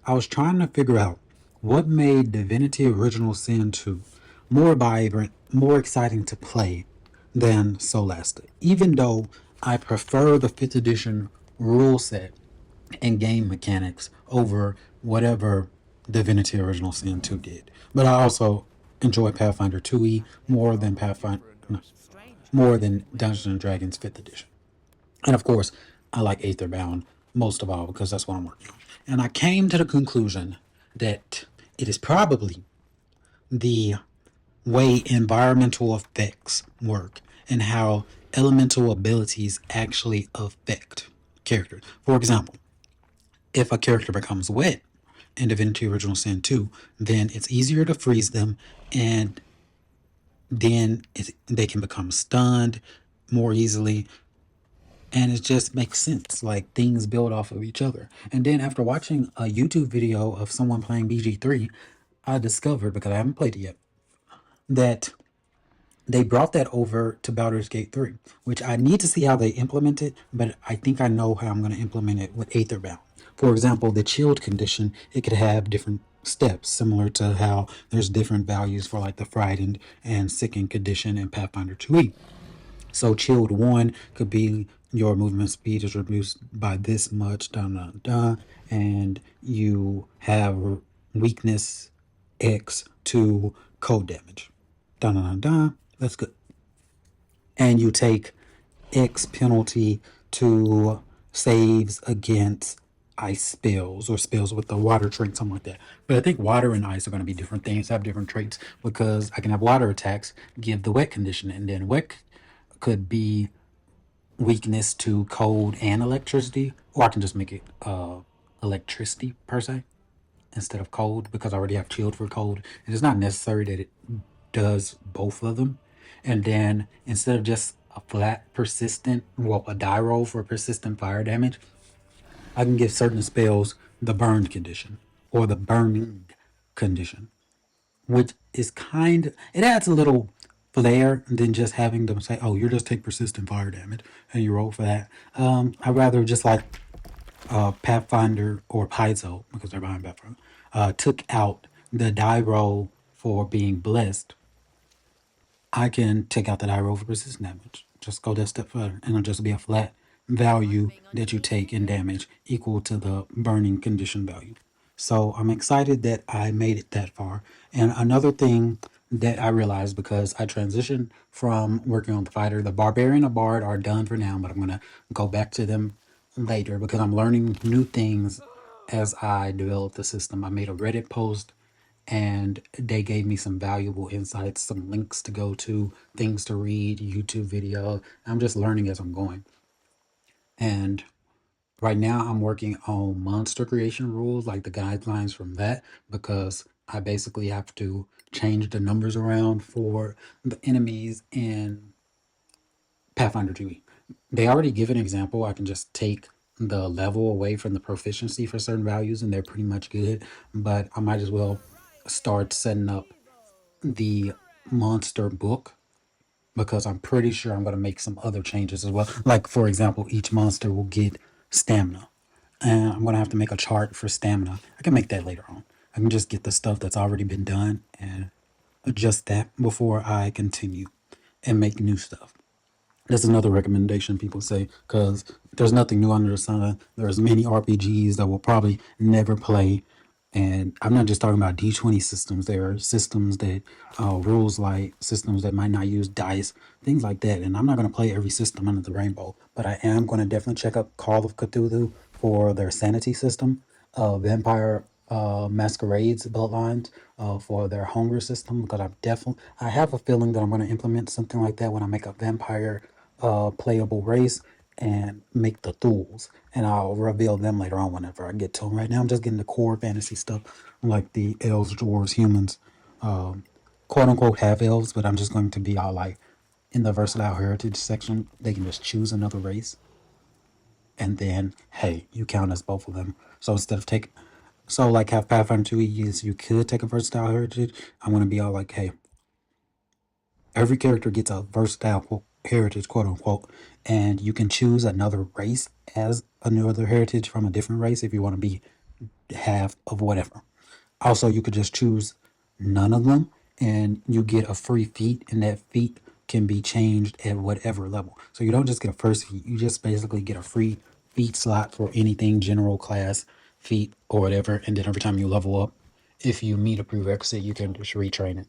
I was trying to figure out what made Divinity Original Sin 2 more vibrant, more exciting to play than Solasta, even though I prefer the 5th edition rule set and game mechanics over whatever Divinity Original Sin 2 did. But I also enjoy Pathfinder 2e more than more than Dungeons and Dragons 5th edition. And of course, I like Aetherbound most of all because that's what I'm working on. And I came to the conclusion that it is probably the way environmental effects work and how elemental abilities actually affect characters. For example, if a character becomes wet in Divinity Original Sin 2, then it's easier to freeze them, and then they can become stunned more easily, and it just makes sense. Like, things build off of each other. And then after watching a YouTube video of someone playing BG3, I discovered, because I haven't played it yet, that they brought that over to Baldur's Gate 3, which I need to see how they implement it, but I think I know how I'm going to implement it with Aetherbound. For example, the chilled condition, it could have different steps, similar to how there's different values for like the frightened and sickened condition in Pathfinder 2e. So chilled 1 could be your movement speed is reduced by this much, and you have weakness X to cold damage. That's good. And you take X penalty to saves against ice spells or spells with the water trait, something like that. But I think water and ice are going to be different things, have different traits, because I can have water attacks give the wet condition, and then wet could be weakness to cold and electricity, or I can just make it electricity per se instead of cold, because I already have chilled for cold, and it's not necessary that it does both of them. And then instead of just a flat persistent, well, a die roll for persistent fire damage, I can give certain spells the burned condition or the burning condition, which is it adds a little flair than just having them say, oh, you just take persistent fire damage and you roll for that. I'd rather just like Pathfinder or Paizo, because they're behind Pathfinder, took out the die roll for being blessed. I can take out the die roll for persistent damage. Just go that step further, and it'll just be a flat value that you take in damage equal to the burning condition value. So I'm excited that I made it that far. And another thing that I realized, because I transitioned from working on the fighter, the barbarian and bard are done for now, but I'm going to go back to them later because I'm learning new things as I develop the system. I made a Reddit post and they gave me some valuable insights, some links to go to, things to read, YouTube video. I'm just learning as I'm going. And right now I'm working on monster creation rules, like the guidelines from that, because I basically have to change the numbers around for the enemies in Pathfinder 2e. They already give an example. I can just take the level away from the proficiency for certain values and they're pretty much good, but I might as well start setting up the monster book, because I'm pretty sure I'm going to make some other changes as well. Like, for example, each monster will get stamina, and I'm going to have to make a chart for stamina. I can make that later on. I can just get the stuff that's already been done and adjust that before I continue and make new stuff. That's another recommendation people say, because there's nothing new under the sun. There's many RPGs that will probably never play. And I'm not just talking about D20 systems. There are systems that, rules like systems that might not use dice, things like that. And I'm not going to play every system under the rainbow, but I am going to definitely check out Call of Cthulhu for their sanity system, Vampire Masquerade's Bloodlines for their hunger system, because I have a feeling that I'm going to implement something like that when I make a vampire playable race and make the tools, and I'll reveal them later on whenever I get to them. Right now I'm just getting the core fantasy stuff, like the elves, dwarves, humans, quote unquote half elves, but I'm just going to be all like, in the versatile heritage section they can just choose another race, and then hey, you count as both of them. So instead of taking, so like have Pathfinder 2 is, you could take a versatile heritage. I'm going to be all like, hey, every character gets a versatile heritage, quote unquote, and you can choose another race as another heritage from a different race if you want to be half of whatever. Also, you could just choose none of them and you get a free feat, and that feat can be changed at whatever level. So you don't just get a first feat, you just basically get a free feat slot for anything general class feat or whatever. And then every time you level up, if you meet a prerequisite, you can just retrain it.